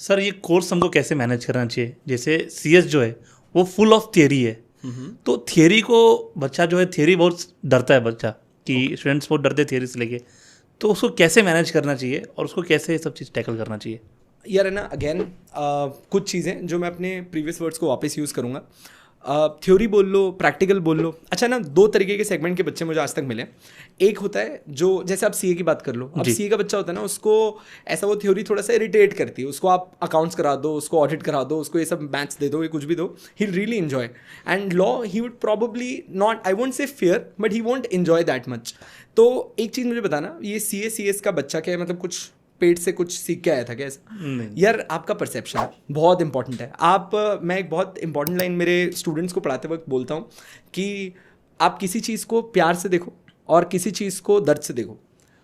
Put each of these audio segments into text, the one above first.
Sir ये course हमको कैसे मैनेज करना चाहिए? जैसे सीएस जो है वो फुल ऑफ थियरी है, तो थियरी को बच्चा जो है, थियरी बहुत डरता है बच्चा कि स्टूडेंट्स बहुत डरते हैं थियरी से लेके, तो उसको कैसे मैनेज करना चाहिए और उसको कैसे ये सब चीज़ टैकल करना चाहिए? यार है ना, अगेन कुछ चीज़ें जो मैं अपने प्रीवियस वर्ड्स को वापस यूज़ करूँगा। थ्योरी बोल लो, प्रैक्टिकल बोल लो। अच्छा ना, दो तरीके के सेगमेंट के बच्चे मुझे आज तक मिले। एक होता है जो, जैसे आप सीए की बात कर लो, अब सीए का बच्चा होता है ना, उसको ऐसा वो थ्योरी थोड़ा सा इरिटेट करती है। उसको आप अकाउंट्स करा दो, उसको ऑडिट करा दो, उसको ये सब मैथ्स दे दो, ये कुछ भी दो, he really enjoy. And law he would probably not, I won't say fear, but he won't enjoy that much. तो एक चीज़ मुझे बताना, ये सीएस का बच्चा क्या है, मतलब कुछ पेट से कुछ सीख के आया था क्या ऐसा? यार आपका परसेप्शन बहुत इंपॉर्टेंट है। मैं एक बहुत इंपॉर्टेंट लाइन मेरे स्टूडेंट्स को पढ़ाते वक्त बोलता हूँ कि आप किसी चीज़ को प्यार से देखो और किसी चीज़ को दर्द से देखो,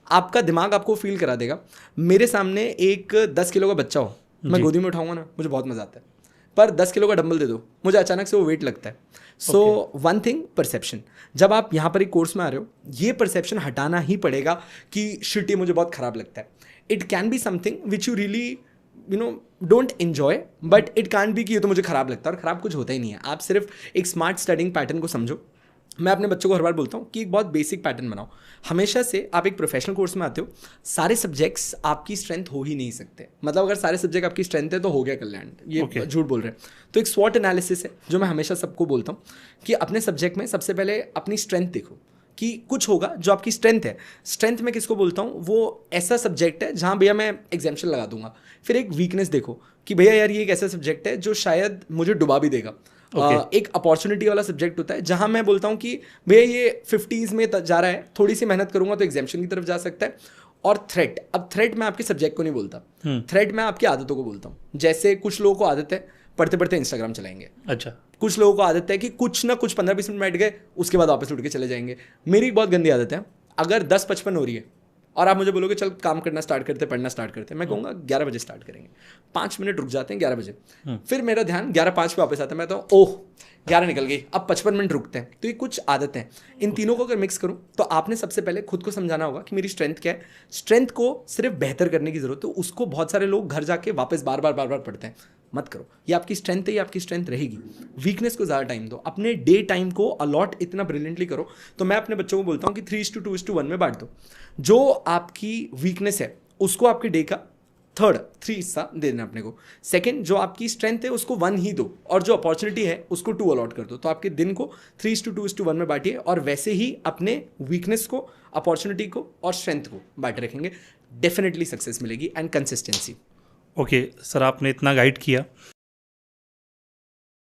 आपका दिमाग आपको फील करा देगा। मेरे सामने एक 10 किलो का बच्चा हो, मैं गोदी में उठाऊंगा ना, मुझे बहुत मजा आता है। पर 10 किलो का डंबल दे दो, मुझे अचानक से वो वेट लगता है। So one thing, perception. जब आप यहाँ पर एक कोर्स में आ रहे हो, ये परसेप्शन हटाना ही पड़ेगा कि शिट ये मुझे बहुत ख़राब लगता है। It can be something which you really don't enjoy, but it can be कि ये तो मुझे ख़राब लगता है, और ख़राब कुछ होता ही नहीं है। आप सिर्फ एक स्मार्ट स्टडिंग पैटर्न को समझो। मैं अपने बच्चों को हर बार बोलता हूँ कि एक बहुत बेसिक पैटर्न बनाओ। हमेशा से आप एक प्रोफेशनल कोर्स में आते हो, सारे सब्जेक्ट्स आपकी स्ट्रेंथ हो ही नहीं सकते। मतलब अगर सारे सब्जेक्ट आपकी स्ट्रेंथ है तो हो गया कल्याण, ये झूठ बोल रहे हैं। तो एक स्वॉट एनालिसिस है जो मैं हमेशा सबको बोलता हूँ कि अपने सब्जेक्ट में सबसे पहले अपनी स्ट्रेंथ देखो कि कुछ होगा जो आपकी स्ट्रेंथ है। स्ट्रेंथ में किसको बोलता हूँ, वो ऐसा सब्जेक्ट है जहाँ भैया मैं एग्जाम्पशन लगा दूंगा। फिर एक वीकनेस देखो कि भैया यार ये एक ऐसा सब्जेक्ट है जो शायद मुझे डुबा भी देगा। एक अपॉर्चुनिटी वाला सब्जेक्ट होता है जहां मैं बोलता हूं कि भैया ये 50s में जा रहा है, थोड़ी सी मेहनत करूंगा तो एग्जाम्शन की तरफ जा सकता है। और थ्रेट, अब थ्रेट मैं आपके सब्जेक्ट को नहीं बोलता, थ्रेट मैं आपकी आदतों को बोलता हूँ। जैसे कुछ लोगों को आदत है पढ़ते पढ़ते इंस्टाग्राम चलाएंगे, अच्छा, कुछ लोगों को आदत है कि कुछ ना कुछ 15-20 मिनट बैठ गए, उसके बाद वापस उठ के चले जाएंगे। मेरी बहुत गंदी आदत है, अगर 10:55 हो रही है और आप मुझे बोलोगे चल काम करना स्टार्ट करते, पढ़ना स्टार्ट करते, मैं कहूँगा 11 बजे स्टार्ट करेंगे। 5 मिनट रुक जाते हैं 11 बजे, फिर मेरा ध्यान 11:05 पे वापस आता है। मैं तो ओह 11 निकल गई, अब 55 मिनट रुकते हैं। तो ये कुछ आदतें हैं। इन तीनों को अगर मिक्स करूँ तो आपने सबसे पहले खुद को समझाना होगा कि मेरी स्ट्रेंथ क्या है। स्ट्रेंथ को सिर्फ बेहतर करने की जरूरत है। उसको बहुत सारे लोग घर जाके वापस बार बार पढ़ते हैं। मत करो, ये आपकी स्ट्रेंथ है, ये आपकी स्ट्रेंथ रहेगी। वीकनेस को ज़्यादा टाइम दो, अपने डे टाइम को अलॉट इतना ब्रिलियंटली करो। तो मैं अपने बच्चों को बोलता हूँ कि 3:2:1 में बांट दो। जो आपकी वीकनेस है उसको आपके डे का 3 हिस्सा दे देना अपने को। सेकंड, जो आपकी स्ट्रेंथ है उसको 1 ही दो, और जो अपॉर्चुनिटी है उसको 2 अलॉट कर दो। तो आपके दिन को 3:2:1 में बांटिए, और वैसे ही अपने वीकनेस को, अपॉर्चुनिटी को और स्ट्रेंथ को बांटे रखेंगे। डेफिनेटली सक्सेस मिलेगी एंड कंसिस्टेंसी। ओके सर, आपने इतना गाइड किया।